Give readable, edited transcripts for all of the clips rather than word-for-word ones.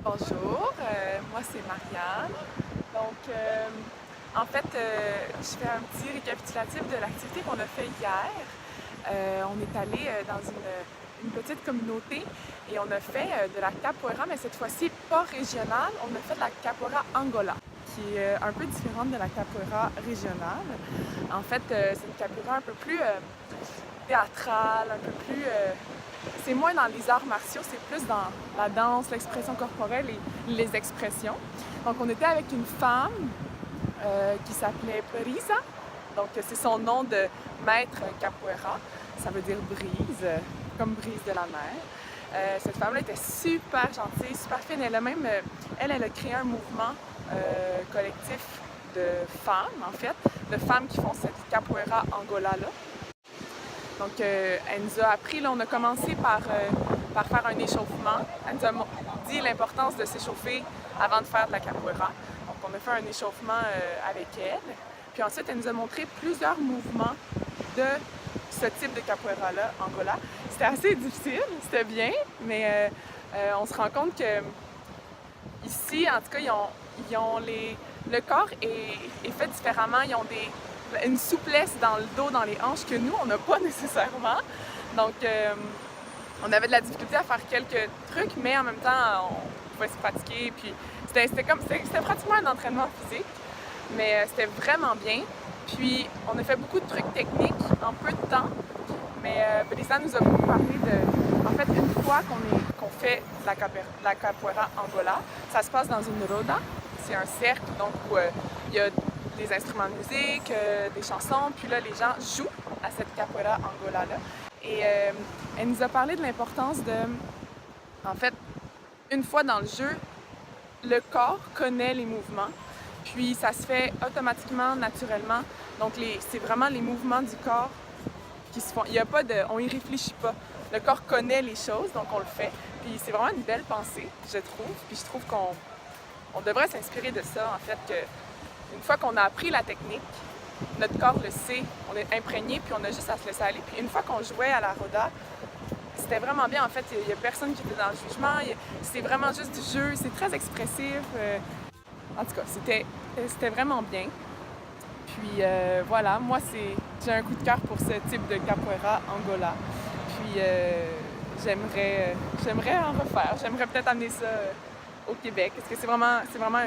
Bonjour, moi c'est Marianne. Donc, en fait, je fais un petit récapitulatif de l'activité qu'on a fait hier. On est allé dans une petite communauté et on a fait de la capoeira, mais cette fois-ci pas régionale. On a fait de la capoeira Angola, qui est un peu différente de la capoeira régionale. En fait, c'est une capoeira un peu plus théâtrale, un peu plus c'est moins dans les arts martiaux, c'est plus dans la danse, l'expression corporelle et les expressions. Donc, on était avec une femme qui s'appelait Brisa. Donc, c'est son nom de maître capoeira. Ça veut dire brise, comme brise de la mer. Cette femme-là était super gentille, super fine. Elle a même, elle a créé un mouvement collectif de femmes, en fait, de femmes qui font cette capoeira Angola-là. Donc, elle nous a appris, là, on a commencé par faire un échauffement. Elle nous a dit l'importance de s'échauffer avant de faire de la capoeira. Donc, on a fait un échauffement avec elle. Puis ensuite, elle nous a montré plusieurs mouvements de ce type de capoeira-là, Angola. C'était assez difficile, c'était bien, mais on se rend compte que ici, en tout cas, le corps est fait différemment. Ils ont une souplesse dans le dos, dans les hanches que nous, on n'a pas nécessairement. Donc, on avait de la difficulté à faire quelques trucs, mais en même temps, on pouvait se pratiquer. Puis, c'était pratiquement un entraînement physique, mais c'était vraiment bien. Puis, on a fait beaucoup de trucs techniques en peu de temps, mais Belisa nous a beaucoup parlé de... En fait, une fois qu'on fait la capoeira Angola, ça se passe dans une roda. C'est un cercle, donc, où il y a des instruments de musique, des chansons, puis là, les gens jouent à cette capoeira Angola-là. Et elle nous a parlé de l'importance de... En fait, une fois dans le jeu, le corps connaît les mouvements, puis ça se fait automatiquement, naturellement. Donc, c'est vraiment les mouvements du corps qui se font. Il y a pas de... On y réfléchit pas. Le corps connaît les choses, donc on le fait. Puis c'est vraiment une belle pensée, je trouve. Puis je trouve qu'on devrait s'inspirer de ça, en fait, que une fois qu'on a appris la technique, notre corps le sait, on est imprégné, puis on a juste à se laisser aller. Puis une fois qu'on jouait à la roda, c'était vraiment bien. En fait, il n'y a personne qui était dans le jugement. C'est vraiment juste du jeu. C'est très expressif. En tout cas, c'était vraiment bien. Puis voilà, moi, j'ai un coup de cœur pour ce type de capoeira Angola. Puis j'aimerais en refaire. J'aimerais peut-être amener ça au Québec. Parce que c'est vraiment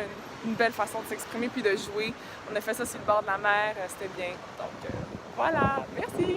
une belle façon de s'exprimer puis de jouer. On a fait ça sur le bord de la mer. C'était bien. Donc voilà, merci!